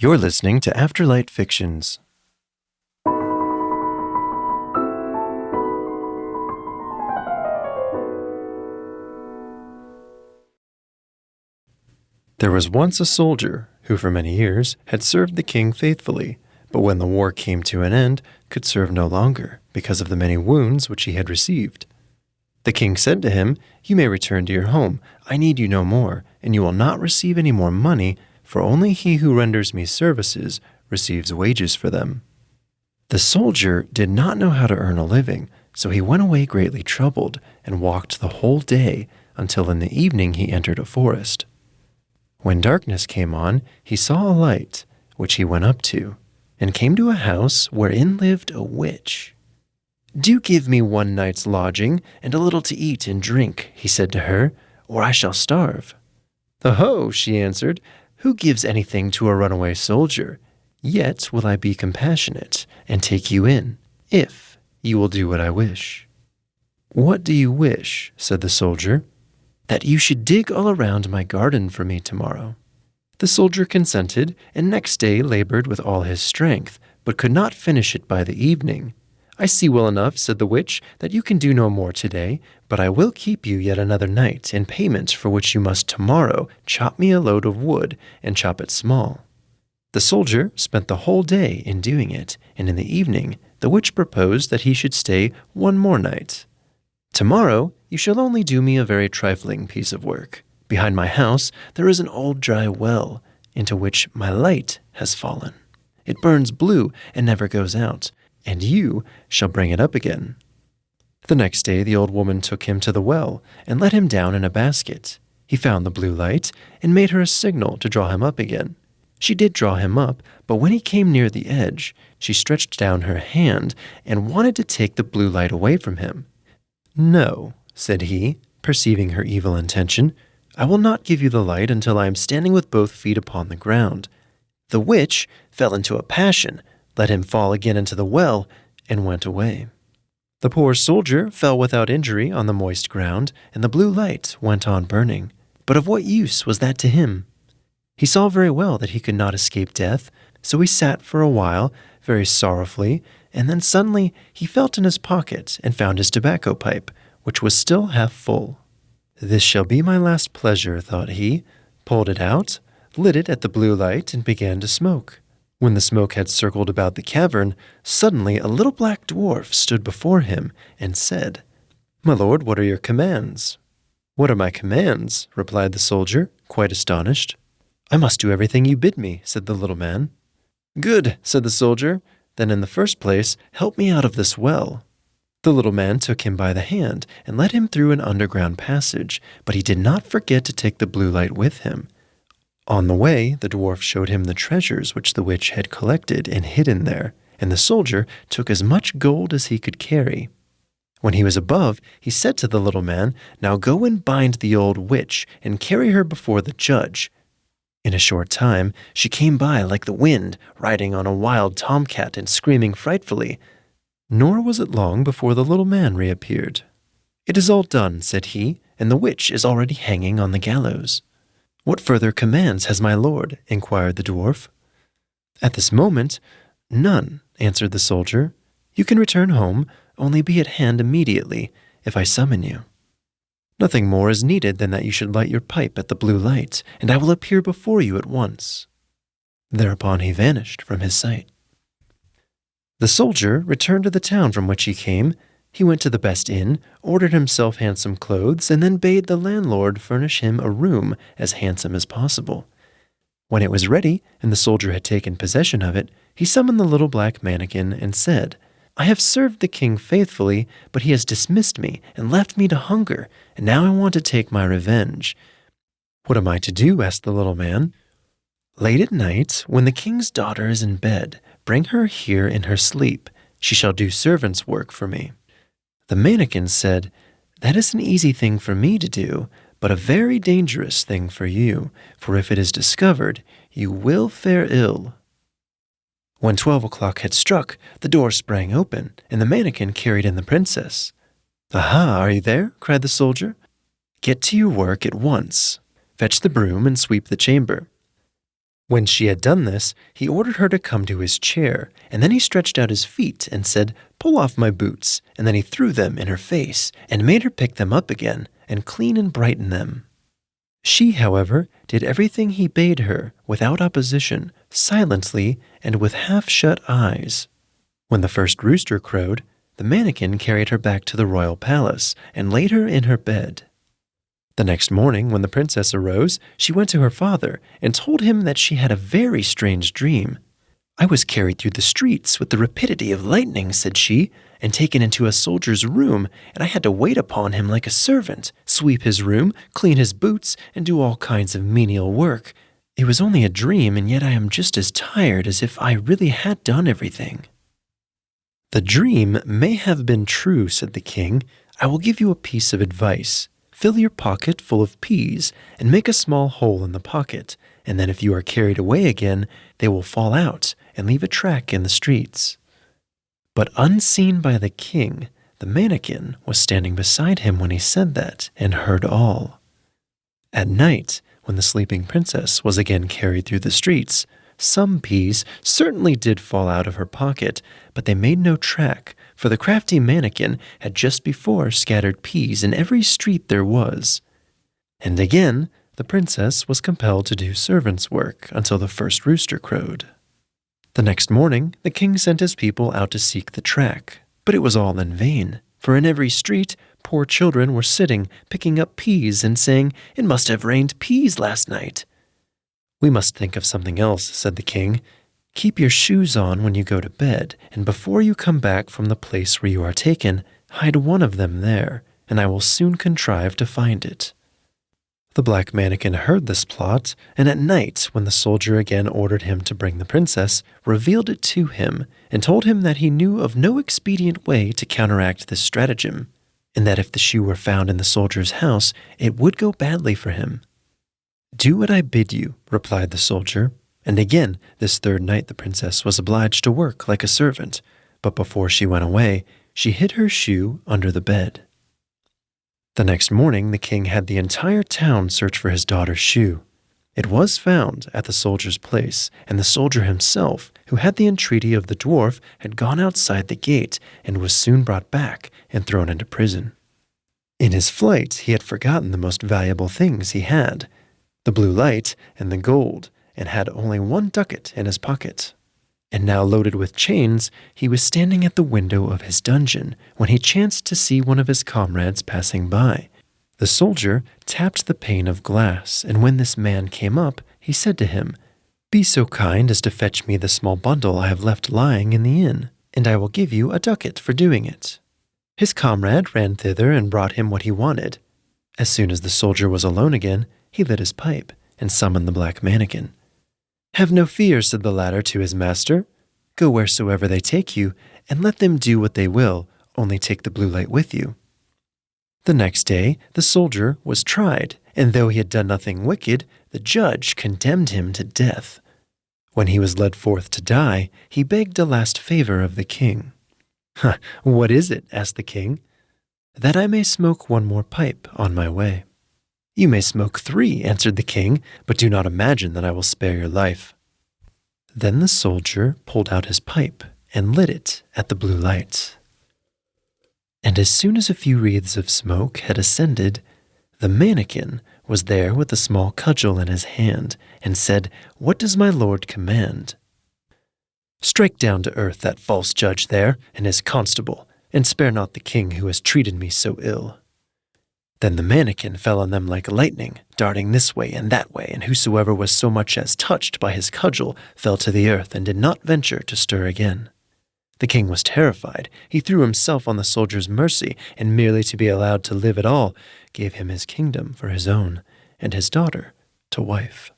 You're listening to Afterlight Fictions. There was once a soldier who for many years had served the king faithfully, but when the war came to an end, could serve no longer because of the many wounds which he had received. The king said to him, "You may return to your home. I need you no more, and you will not receive any more money, for only he who renders me services receives wages for them." The soldier did not know how to earn a living, so he went away greatly troubled and walked the whole day until in the evening he entered a forest. When darkness came on, he saw a light, which he went up to, and came to a house wherein lived a witch. "Do give me one night's lodging and a little to eat and drink," he said to her, "or I shall starve." "Oh," she answered, "who gives anything to a runaway soldier? Yet will I be compassionate and take you in, if you will do what I wish." "What do you wish?" said the soldier. "That you should dig all around my garden for me tomorrow." The soldier consented, and next day labored with all his strength, but could not finish it by the evening. "I see well enough," said the witch, "that you can do no more today, but I will keep you yet another night, in payment for which you must tomorrow chop me a load of wood, and chop it small." The soldier spent the whole day in doing it, and in the evening the witch proposed that he should stay one more night. "Tomorrow you shall only do me a very trifling piece of work. Behind my house there is an old dry well, into which my light has fallen. It burns blue and never goes out, and you shall bring it up again." The next day the old woman took him to the well and let him down in a basket. He found the blue light and made her a signal to draw him up again. She did draw him up, but when he came near the edge, she stretched down her hand and wanted to take the blue light away from him. "No," said he, perceiving her evil intention, "I will not give you the light until I am standing with both feet upon the ground." The witch fell into a passion, let him fall again into the well, and went away. The poor soldier fell without injury on the moist ground, and the blue light went on burning. But of what use was that to him? He saw very well that he could not escape death, so he sat for a while, very sorrowfully, and then suddenly he felt in his pocket and found his tobacco pipe, which was still half full. "This shall be my last pleasure," thought he, pulled it out, lit it at the blue light, and began to smoke. When the smoke had circled about the cavern, suddenly a little black dwarf stood before him and said, "My lord, what are your commands?" "What are my commands?" replied the soldier, quite astonished. "I must do everything you bid me," said the little man. "Good," said the soldier. "Then in the first place, help me out of this well." The little man took him by the hand and led him through an underground passage, but he did not forget to take the blue light with him. On the way, the dwarf showed him the treasures which the witch had collected and hidden there, and the soldier took as much gold as he could carry. When he was above, he said to the little man, "Now go and bind the old witch and carry her before the judge." In a short time, she came by like the wind, riding on a wild tomcat and screaming frightfully. Nor was it long before the little man reappeared. "It is all done," said he, "and the witch is already hanging on the gallows." "What further commands has my lord?" inquired the dwarf. At this moment, "None," answered the soldier. "You can return home, only be at hand immediately, if I summon you. Nothing more is needed than that you should light your pipe at the blue light, and I will appear before you at once." Thereupon he vanished from his sight. The soldier returned to the town from which he came. He went to the best inn, ordered himself handsome clothes, and then bade the landlord furnish him a room as handsome as possible. When it was ready, and the soldier had taken possession of it, he summoned the little black mannikin and said, "I have served the king faithfully, but he has dismissed me and left me to hunger, and now I want to take my revenge." "What am I to do?" asked the little man. "Late at night, when the king's daughter is in bed, bring her here in her sleep. She shall do servant's work for me." The mannikin said, "That is an easy thing for me to do, but a very dangerous thing for you, for if it is discovered, you will fare ill." When 12 o'clock had struck, the door sprang open, and the mannikin carried in the princess. "Aha, are you there?" cried the soldier. "Get to your work at once. Fetch the broom and sweep the chamber." When she had done this, he ordered her to come to his chair, and then he stretched out his feet and said, "Pull off my boots," and then he threw them in her face, and made her pick them up again, and clean and brighten them. She, however, did everything he bade her, without opposition, silently, and with half-shut eyes. When the first rooster crowed, the mannequin carried her back to the royal palace, and laid her in her bed. The next morning, when the princess arose, she went to her father and told him that she had a very strange dream. "I was carried through the streets with the rapidity of lightning," said she, "and taken into a soldier's room, and I had to wait upon him like a servant, sweep his room, clean his boots, and do all kinds of menial work. It was only a dream, and yet I am just as tired as if I really had done everything." "The dream may have been true," said the king. "I will give you a piece of advice. Fill your pocket full of peas, and make a small hole in the pocket, and then if you are carried away again, they will fall out and leave a track in the streets." But unseen by the king, the mannequin was standing beside him when he said that, and heard all. At night, when the sleeping princess was again carried through the streets, some peas certainly did fall out of her pocket, but they made no track, for the crafty mannequin had just before scattered peas in every street there was. And again, the princess was compelled to do servant's work until the first rooster crowed. The next morning, the king sent his people out to seek the track, but it was all in vain, for in every street poor children were sitting, picking up peas and saying, "It must have rained peas last night." "We must think of something else," said the king. "Keep your shoes on when you go to bed, and before you come back from the place where you are taken, hide one of them there, and I will soon contrive to find it." The black mannequin heard this plot, and at night, when the soldier again ordered him to bring the princess, revealed it to him, and told him that he knew of no expedient way to counteract this stratagem, and that if the shoe were found in the soldier's house, it would go badly for him. "Do what I bid you," replied the soldier, and again this third night the princess was obliged to work like a servant, but before she went away, she hid her shoe under the bed. The next morning the king had the entire town search for his daughter's shoe. It was found at the soldier's place, and the soldier himself, who had the entreaty of the dwarf, had gone outside the gate and was soon brought back and thrown into prison. In his flight he had forgotten the most valuable things he had, the blue light and the gold, and had only one ducat in his pocket. And now loaded with chains, he was standing at the window of his dungeon when he chanced to see one of his comrades passing by. The soldier tapped the pane of glass, and when this man came up, he said to him, "Be so kind as to fetch me the small bundle I have left lying in the inn, and I will give you a ducat for doing it." His comrade ran thither and brought him what he wanted. As soon as the soldier was alone again, he lit his pipe and summoned the black mannequin. "Have no fear," said the latter to his master. "Go wheresoever they take you, and let them do what they will, only take the blue light with you." The next day the soldier was tried, and though he had done nothing wicked, the judge condemned him to death. When he was led forth to die, he begged a last favor of the king. "What is it?" asked the king. "That I may smoke one more pipe on my way." "You may smoke 3, answered the king, "but do not imagine that I will spare your life." Then the soldier pulled out his pipe and lit it at the blue light. And as soon as a few wreaths of smoke had ascended, the mannequin was there with a small cudgel in his hand, and said, "What does my lord command?" "Strike down to earth that false judge there and his constable, and spare not the king who has treated me so ill." Then the mannequin fell on them like lightning, darting this way and that way, and whosoever was so much as touched by his cudgel fell to the earth and did not venture to stir again. The king was terrified. He threw himself on the soldier's mercy, and merely to be allowed to live at all, gave him his kingdom for his own, and his daughter to wife.